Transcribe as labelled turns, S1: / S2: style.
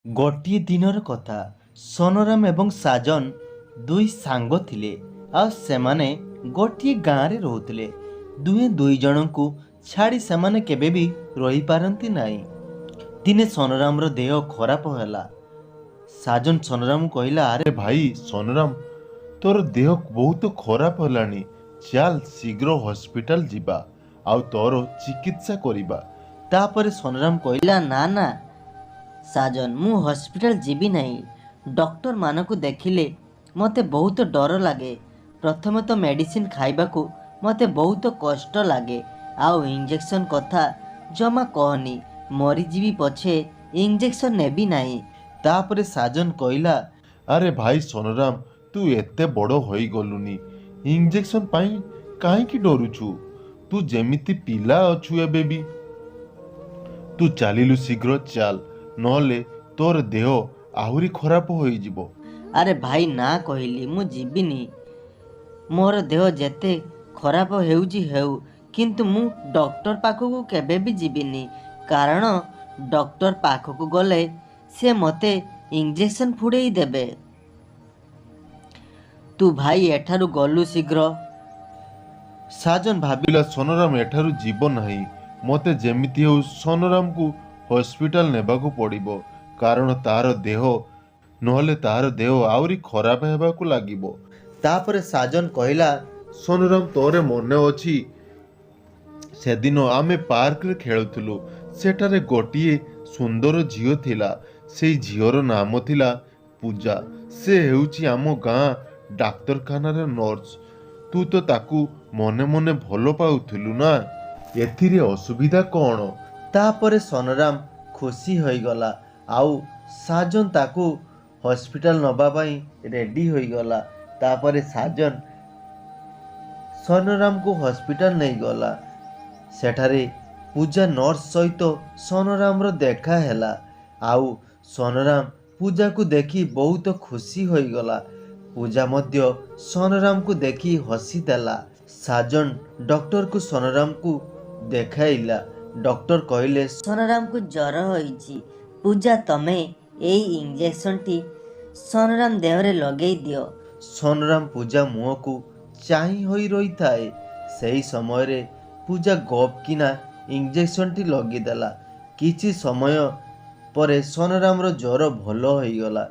S1: ଗୋଟିଏ ଦିନର କଥା। ସୋନରାମ ଏବଂ ସାଜନ ଦୁଇ ସାଙ୍ଗ ଥିଲେ ଆଉ ସେମାନେ ଗୋଟିଏ ଗାଁରେ ରହୁଥିଲେ। ଦୁହେଁ ଦୁଇ ଜଣଙ୍କୁ ଛାଡ଼ି ସେମାନେ କେବେ ବି ରହିପାରନ୍ତି ନାହିଁ। ଦିନେ ସୋନରାମର ଦେହ ଖରାପ ହେଲା। ସାଜନ ସୋନରାମକୁ କହିଲା, ଆରେ
S2: ଭାଇ ସୋନରାମ, ତୋର ଦେହ ବହୁତ ଖରାପ ହେଲାଣି। ଚାଲ ଶୀଘ୍ର ହସ୍ପିଟାଲ ଯିବା ଆଉ ତୋର ଚିକିତ୍ସା କରିବା।
S1: ତାପରେ ସୋନରାମ କହିଲା, ନା ନା ସାଜନ, ମୁଁ ହସ୍ପିଟାଲ ଯିବି ନାହିଁ। ଡକ୍ଟରମାନଙ୍କୁ ଦେଖିଲେ ମୋତେ ବହୁତ ଡର ଲାଗେ। ପ୍ରଥମେ ତ ମେଡ଼ିସିନ ଖାଇବାକୁ ମୋତେ ବହୁତ କଷ୍ଟ ଲାଗେ। ଆଉ ଇଞ୍ଜେକ୍ସନ କଥା ଜମା କହନି, ମରିଯିବି ପଛେ ଇଞ୍ଜେକ୍ସନ ନେବି ନାହିଁ। ତାପରେ ସାଜନ କହିଲା,
S2: ଆରେ ଭାଇ ସୋନରାମ, ତୁ ଏତେ ବଡ଼ ହୋଇଗଲୁନି, ଇଞ୍ଜେକ୍ସନ ପାଇଁ କାହିଁକି ଡରୁଛୁ? ତୁ ଯେମିତି ପିଲା ଅଛୁ ଏବେ ବି। ତୁ ଚାଲିଲୁ ଶୀଘ୍ର ଚାଲ, ନହେଲେ ତୋର ଦେହ ଆହୁରି ଖରାପ ହୋଇଯିବ।
S1: ଆରେ ଭାଇ ନା କହିଲି, ମୁଁ ଯିବିନି। ମୋର ଦେହ ଯେତେ ଖରାପ ହେଉଛି ହେଉ, କିନ୍ତୁ ମୁଁ ଡକ୍ଟର ପାଖକୁ କେବେ ବି ଯିବିନି। କାରଣ ଡକ୍ଟର ପାଖକୁ ଗଲେ ସେ ମୋତେ ଇଞ୍ଜେକ୍ସନ ଫୁଡ଼େଇ ଦେବେ। ତୁ ଭାଇ ଏଠାରୁ ଗଲୁ ଶୀଘ୍ର।
S2: ସାଜନ ଭାବିଲା ସୋନରାମ ଏଠାରୁ ଯିବ ନାହିଁ। ମୋତେ ଯେମିତି ହେଉ ସୋନରାମକୁ ହସ୍ପିଟାଲ ନେବାକୁ ପଡ଼ିବ, କାରଣ ତାର ଦେହ, ନହେଲେ ତାର ଦେହ ଆହୁରି ଖରାପ ହେବାକୁ ଲାଗିବ।
S1: ତାପରେ ସାଜନ କହିଲା,
S2: ସୋନରାମ, ତୋର ମନେ ଅଛି ସେଦିନ ଆମେ ପାର୍କରେ ଖେଳୁଥିଲୁ? ସେଠାରେ ଗୋଟିଏ ସୁନ୍ଦର ଝିଅ ଥିଲା। ସେଇ ଝିଅର ନାମ ଥିଲା ପୂଜା। ସେ ହେଉଛି ଆମ ଗାଁ ଡାକ୍ତରଖାନାର ନର୍ସ। ତୁ ତ ତାକୁ ମନେ ମନେ ଭଲ ପାଉଥିଲୁ ନା? ଏଥିରେ ଅସୁବିଧା କ'ଣ?
S1: ତାପରେ ସୋନରାମ ଖୁସି ହୋଇଗଲା ଆଉ ସାଜନ ତାକୁ ହସ୍ପିଟାଲ ନେବା ପାଇଁ ରେଡ଼ି ହୋଇଗଲା। ତାପରେ ସାଜନ ସୋନରାମକୁ ହସ୍ପିଟାଲ ନେଇଗଲା। ସେଠାରେ ପୂଜା ନର୍ସ ସହିତ ସୋନରାମର ଦେଖା ହେଲା ଆଉ ସୋନରାମ ପୂଜାକୁ ଦେଖି ବହୁତ ଖୁସି ହୋଇଗଲା। ପୂଜା ମଧ୍ୟ ସୋନରାମକୁ ଦେଖି ହସିଦେଲା। ସାଜନ ଡକ୍ଟରକୁ ସୋନରାମକୁ ଦେଖାଇଲା। ଡକ୍ଟର କହିଲେ, ସୋନରାମକୁ ଜ୍ୱର ହୋଇଛି। ପୂଜା, ତମେ ଏଇ ଇଞ୍ଜେକ୍ସନଟି ସୋନରାମ ଦେହରେ ଲଗେଇ ଦିଅ। ସୋନରାମ ପୂଜା ମୁହଁକୁ ଚାହିଁ ହୋଇ ରହିଥାଏ। ସେହି ସମୟରେ ପୂଜା ଗପ୍ କିନା ଇଞ୍ଜେକ୍ସନଟି ଲଗେଇଦେଲା। କିଛି ସମୟ ପରେ ସୋନରାମର ଜ୍ୱର ଭଲ ହୋଇଗଲା।